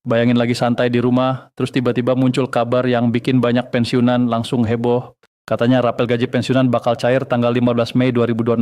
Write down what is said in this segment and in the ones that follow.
Bayangin lagi santai di rumah, terus tiba-tiba muncul kabar yang bikin banyak pensiunan langsung heboh. Katanya rapel gaji pensiunan bakal cair tanggal 15 Mei 2026.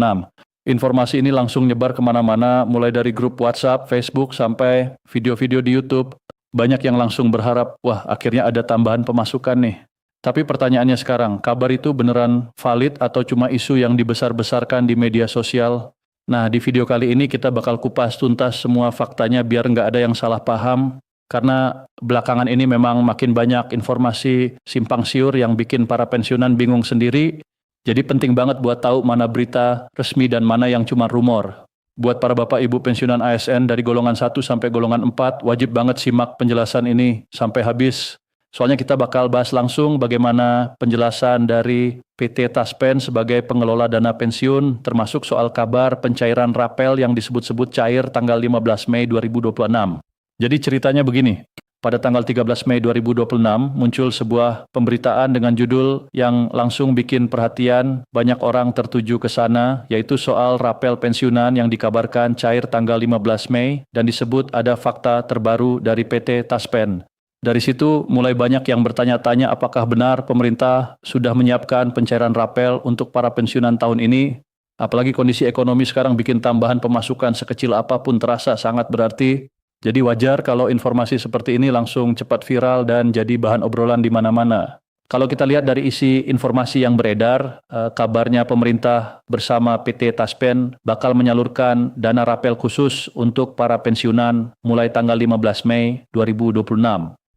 Informasi ini langsung nyebar kemana-mana, mulai dari grup WhatsApp, Facebook, sampai video-video di YouTube. Banyak yang langsung berharap, wah akhirnya ada tambahan pemasukan nih. Tapi pertanyaannya sekarang, kabar itu beneran valid atau cuma isu yang dibesar-besarkan di media sosial? Nah, di video kali ini kita bakal kupas tuntas semua faktanya biar nggak ada yang salah paham. Karena belakangan ini memang makin banyak informasi simpang siur yang bikin para pensiunan bingung sendiri. Jadi penting banget buat tahu mana berita resmi dan mana yang cuma rumor. Buat para bapak ibu pensiunan ASN dari golongan 1 sampai golongan 4, wajib banget simak penjelasan ini sampai habis. Soalnya kita bakal bahas langsung bagaimana penjelasan dari PT Taspen sebagai pengelola dana pensiun, termasuk soal kabar pencairan rapel yang disebut-sebut cair tanggal 15 Mei 2026. Jadi ceritanya begini, pada tanggal 13 Mei 2026 muncul sebuah pemberitaan dengan judul yang langsung bikin perhatian banyak orang tertuju ke sana, yaitu soal rapel pensiunan yang dikabarkan cair tanggal 15 Mei dan disebut ada fakta terbaru dari PT Taspen. Dari situ mulai banyak yang bertanya-tanya apakah benar pemerintah sudah menyiapkan pencairan rapel untuk para pensiunan tahun ini. Apalagi kondisi ekonomi sekarang bikin tambahan pemasukan sekecil apapun terasa sangat berarti. Jadi wajar kalau informasi seperti ini langsung cepat viral dan jadi bahan obrolan di mana-mana. Kalau kita lihat dari isi informasi yang beredar, kabarnya pemerintah bersama PT Taspen bakal menyalurkan dana rapel khusus untuk para pensiunan mulai tanggal 15 Mei 2026.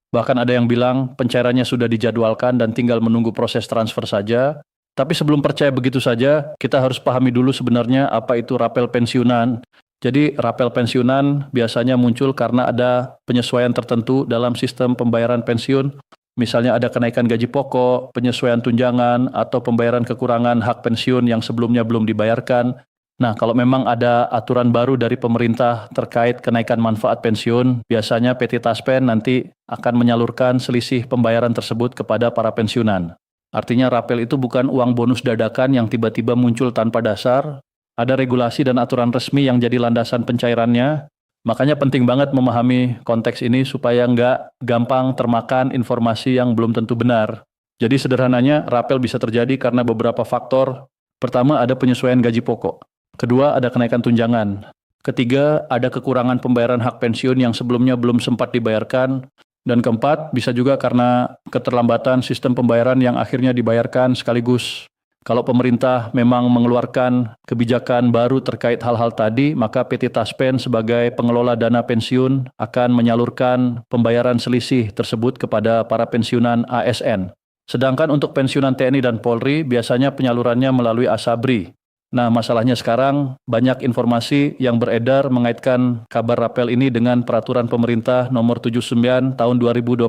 Bahkan ada yang bilang pencairannya sudah dijadwalkan dan tinggal menunggu proses transfer saja. Tapi sebelum percaya begitu saja, kita harus pahami dulu sebenarnya apa itu rapel pensiunan. Jadi rapel pensiunan biasanya muncul karena ada penyesuaian tertentu dalam sistem pembayaran pensiun. Misalnya ada kenaikan gaji pokok, penyesuaian tunjangan, atau pembayaran kekurangan hak pensiun yang sebelumnya belum dibayarkan. Nah, kalau memang ada aturan baru dari pemerintah terkait kenaikan manfaat pensiun, biasanya PT Taspen nanti akan menyalurkan selisih pembayaran tersebut kepada para pensiunan. Artinya rapel itu bukan uang bonus dadakan yang tiba-tiba muncul tanpa dasar. Ada regulasi dan aturan resmi yang jadi landasan pencairannya. Makanya penting banget memahami konteks ini supaya nggak gampang termakan informasi yang belum tentu benar. Jadi sederhananya, rapel bisa terjadi karena beberapa faktor. Pertama, ada penyesuaian gaji pokok. Kedua, ada kenaikan tunjangan. Ketiga, ada kekurangan pembayaran hak pensiun yang sebelumnya belum sempat dibayarkan. Dan keempat, bisa juga karena keterlambatan sistem pembayaran yang akhirnya dibayarkan sekaligus. Kalau pemerintah memang mengeluarkan kebijakan baru terkait hal-hal tadi, maka PT Taspen sebagai pengelola dana pensiun akan menyalurkan pembayaran selisih tersebut kepada para pensiunan ASN. Sedangkan untuk pensiunan TNI dan Polri, biasanya penyalurannya melalui Asabri. Nah, masalahnya sekarang banyak informasi yang beredar mengaitkan kabar rapel ini dengan peraturan pemerintah nomor 79 tahun 2025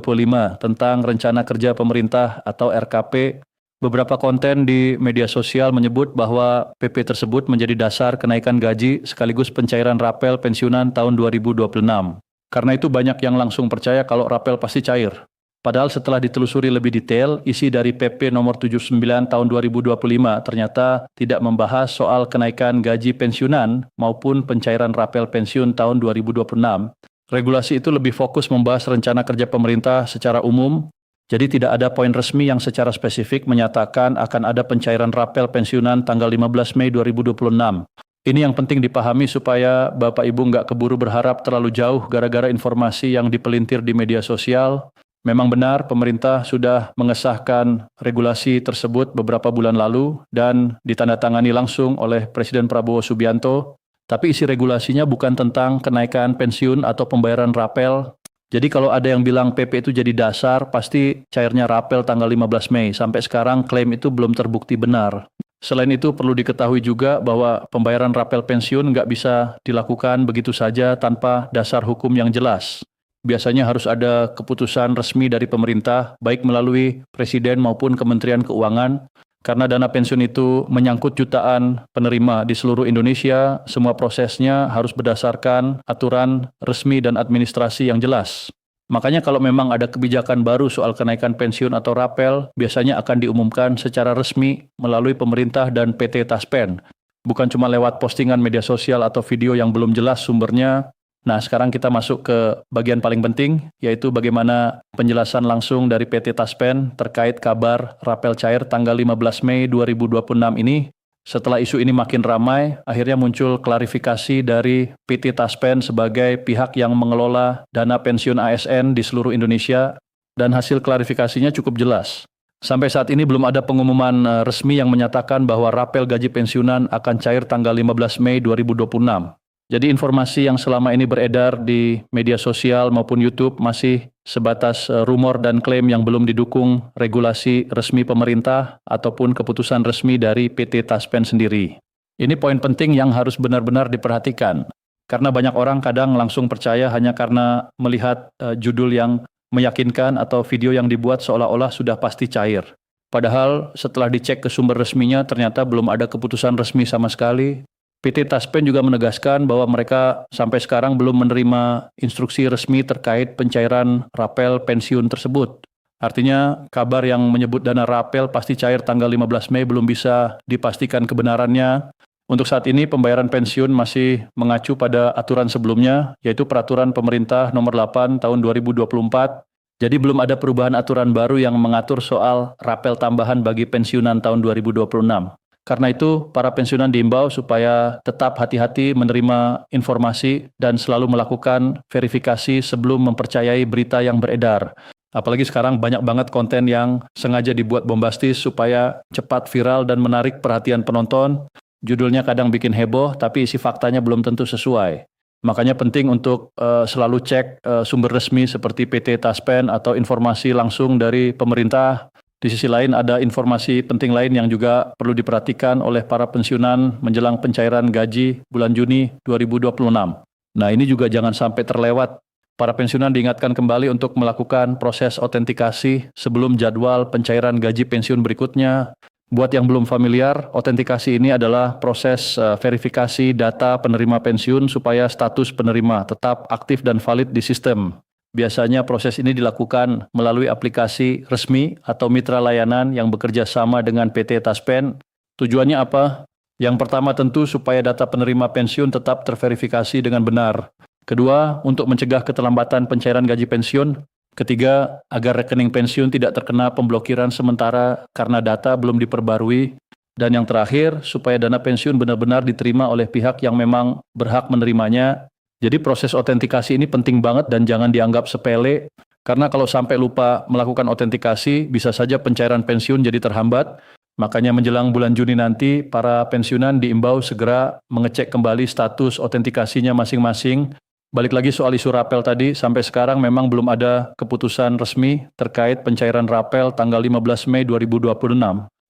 tentang Rencana Kerja Pemerintah atau RKP. Beberapa konten di media sosial menyebut bahwa PP tersebut menjadi dasar kenaikan gaji sekaligus pencairan rapel pensiunan tahun 2026. Karena itu banyak yang langsung percaya kalau rapel pasti cair. Padahal setelah ditelusuri lebih detail, isi dari PP nomor 79 tahun 2025 ternyata tidak membahas soal kenaikan gaji pensiunan maupun pencairan rapel pensiun tahun 2026. Regulasi itu lebih fokus membahas rencana kerja pemerintah secara umum. Jadi tidak ada poin resmi yang secara spesifik menyatakan akan ada pencairan rapel pensiunan tanggal 15 Mei 2026. Ini yang penting dipahami supaya Bapak Ibu nggak keburu berharap terlalu jauh gara-gara informasi yang dipelintir di media sosial. Memang benar pemerintah sudah mengesahkan regulasi tersebut beberapa bulan lalu dan ditandatangani langsung oleh Presiden Prabowo Subianto. Tapi isi regulasinya bukan tentang kenaikan pensiun atau pembayaran rapel. Jadi kalau ada yang bilang PP itu jadi dasar, pasti cairnya rapel tanggal 15 Mei. Sampai sekarang klaim itu belum terbukti benar. Selain itu perlu diketahui juga bahwa pembayaran rapel pensiun nggak bisa dilakukan begitu saja tanpa dasar hukum yang jelas. Biasanya harus ada keputusan resmi dari pemerintah, baik melalui Presiden maupun Kementerian Keuangan. Karena dana pensiun itu menyangkut jutaan penerima di seluruh Indonesia, semua prosesnya harus berdasarkan aturan resmi dan administrasi yang jelas. Makanya kalau memang ada kebijakan baru soal kenaikan pensiun atau rapel, biasanya akan diumumkan secara resmi melalui pemerintah dan PT Taspen. Bukan cuma lewat postingan media sosial atau video yang belum jelas sumbernya. Nah, sekarang kita masuk ke bagian paling penting, yaitu bagaimana penjelasan langsung dari PT Taspen terkait kabar rapel cair tanggal 15 Mei 2026 ini. Setelah isu ini makin ramai, akhirnya muncul klarifikasi dari PT Taspen sebagai pihak yang mengelola dana pensiun ASN di seluruh Indonesia, dan hasil klarifikasinya cukup jelas. Sampai saat ini belum ada pengumuman resmi yang menyatakan bahwa rapel gaji pensiunan akan cair tanggal 15 Mei 2026. Jadi informasi yang selama ini beredar di media sosial maupun YouTube masih sebatas rumor dan klaim yang belum didukung regulasi resmi pemerintah ataupun keputusan resmi dari PT Taspen sendiri. Ini poin penting yang harus benar-benar diperhatikan. Karena banyak orang kadang langsung percaya hanya karena melihat judul yang meyakinkan atau video yang dibuat seolah-olah sudah pasti cair. Padahal setelah dicek ke sumber resminya ternyata belum ada keputusan resmi sama sekali. PT Taspen juga menegaskan bahwa mereka sampai sekarang belum menerima instruksi resmi terkait pencairan rapel pensiun tersebut. Artinya kabar yang menyebut dana rapel pasti cair tanggal 15 Mei belum bisa dipastikan kebenarannya. Untuk saat ini pembayaran pensiun masih mengacu pada aturan sebelumnya, yaitu Peraturan Pemerintah Nomor 8 Tahun 2024. Jadi belum ada perubahan aturan baru yang mengatur soal rapel tambahan bagi pensiunan tahun 2026. Karena itu, para pensiunan diimbau supaya tetap hati-hati menerima informasi dan selalu melakukan verifikasi sebelum mempercayai berita yang beredar. Apalagi sekarang banyak banget konten yang sengaja dibuat bombastis supaya cepat viral dan menarik perhatian penonton. Judulnya kadang bikin heboh, tapi isi faktanya belum tentu sesuai. Makanya penting untuk selalu cek sumber resmi seperti PT Taspen atau informasi langsung dari pemerintah. Di sisi lain ada informasi penting lain yang juga perlu diperhatikan oleh para pensiunan menjelang pencairan gaji bulan Juni 2026. Nah, ini juga jangan sampai terlewat. Para pensiunan diingatkan kembali untuk melakukan proses autentikasi sebelum jadwal pencairan gaji pensiun berikutnya. Buat yang belum familiar, autentikasi ini adalah proses verifikasi data penerima pensiun supaya status penerima tetap aktif dan valid di sistem. Biasanya proses ini dilakukan melalui aplikasi resmi atau mitra layanan yang bekerja sama dengan PT Taspen. Tujuannya apa? Yang pertama tentu supaya data penerima pensiun tetap terverifikasi dengan benar. Kedua, untuk mencegah keterlambatan pencairan gaji pensiun. Ketiga, agar rekening pensiun tidak terkena pemblokiran sementara karena data belum diperbarui. Dan yang terakhir, supaya dana pensiun benar-benar diterima oleh pihak yang memang berhak menerimanya. Jadi proses autentikasi ini penting banget dan jangan dianggap sepele, karena kalau sampai lupa melakukan autentikasi, bisa saja pencairan pensiun jadi terhambat. Makanya menjelang bulan Juni nanti, para pensiunan diimbau segera mengecek kembali status autentikasinya masing-masing. Balik lagi soal isu rapel tadi, sampai sekarang memang belum ada keputusan resmi terkait pencairan rapel tanggal 15 Mei 2026.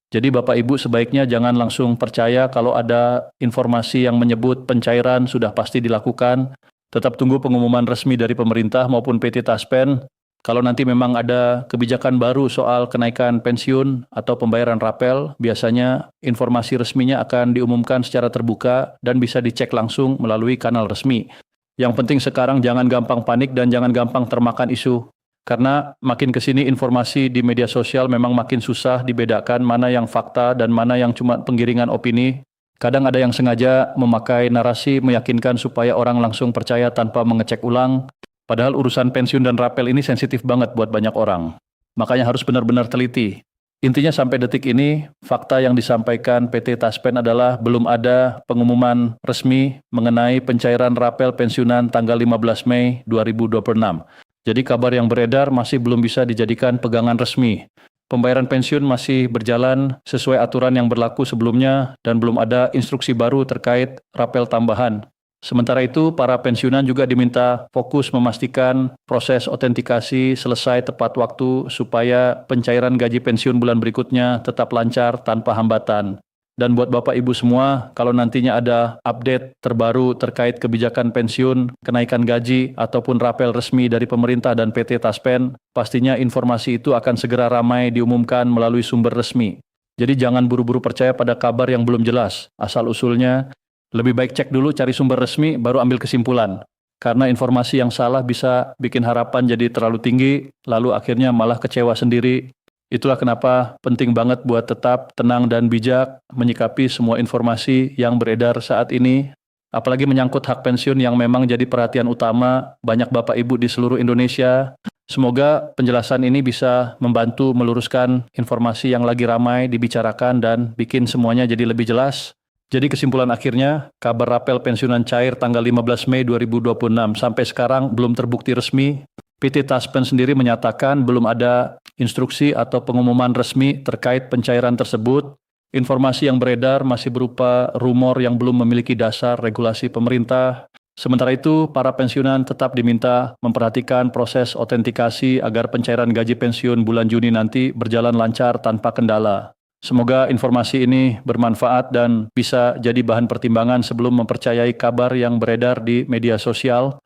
Jadi Bapak Ibu sebaiknya jangan langsung percaya kalau ada informasi yang menyebut pencairan sudah pasti dilakukan. Tetap tunggu pengumuman resmi dari pemerintah maupun PT Taspen. Kalau nanti memang ada kebijakan baru soal kenaikan pensiun atau pembayaran rapel, biasanya informasi resminya akan diumumkan secara terbuka dan bisa dicek langsung melalui kanal resmi. Yang penting sekarang jangan gampang panik dan jangan gampang termakan isu. Karena makin kesini informasi di media sosial memang makin susah dibedakan mana yang fakta dan mana yang cuma penggiringan opini. Kadang ada yang sengaja memakai narasi meyakinkan supaya orang langsung percaya tanpa mengecek ulang. Padahal urusan pensiun dan rapel ini sensitif banget buat banyak orang. Makanya harus benar-benar teliti. Intinya sampai detik ini, fakta yang disampaikan PT Taspen adalah belum ada pengumuman resmi mengenai pencairan rapel pensiunan tanggal 15 Mei 2026. Jadi kabar yang beredar masih belum bisa dijadikan pegangan resmi. Pembayaran pensiun masih berjalan sesuai aturan yang berlaku sebelumnya dan belum ada instruksi baru terkait rapel tambahan. Sementara itu, para pensiunan juga diminta fokus memastikan proses autentikasi selesai tepat waktu supaya pencairan gaji pensiun bulan berikutnya tetap lancar tanpa hambatan. Dan buat Bapak Ibu semua, kalau nantinya ada update terbaru terkait kebijakan pensiun, kenaikan gaji, ataupun rapel resmi dari pemerintah dan PT Taspen, pastinya informasi itu akan segera ramai diumumkan melalui sumber resmi. Jadi jangan buru-buru percaya pada kabar yang belum jelas, asal-usulnya. Lebih baik cek dulu cari sumber resmi, baru ambil kesimpulan. Karena informasi yang salah bisa bikin harapan jadi terlalu tinggi, lalu akhirnya malah kecewa sendiri. Itulah kenapa penting banget buat tetap tenang dan bijak menyikapi semua informasi yang beredar saat ini. apalagi menyangkut hak pensiun yang memang jadi perhatian utama banyak Bapak Ibu di seluruh Indonesia. Semoga penjelasan ini bisa membantu meluruskan informasi yang lagi ramai dibicarakan dan bikin semuanya jadi lebih jelas. Jadi kesimpulan akhirnya, kabar rapel pensiunan cair tanggal 15 Mei 2026 sampai sekarang belum terbukti resmi. PT Taspen sendiri menyatakan belum ada instruksi atau pengumuman resmi terkait pencairan tersebut. Informasi yang beredar masih berupa rumor yang belum memiliki dasar regulasi pemerintah. Sementara itu, para pensiunan tetap diminta memperhatikan proses autentikasi agar pencairan gaji pensiun bulan Juni nanti berjalan lancar tanpa kendala. Semoga informasi ini bermanfaat dan bisa jadi bahan pertimbangan sebelum mempercayai kabar yang beredar di media sosial.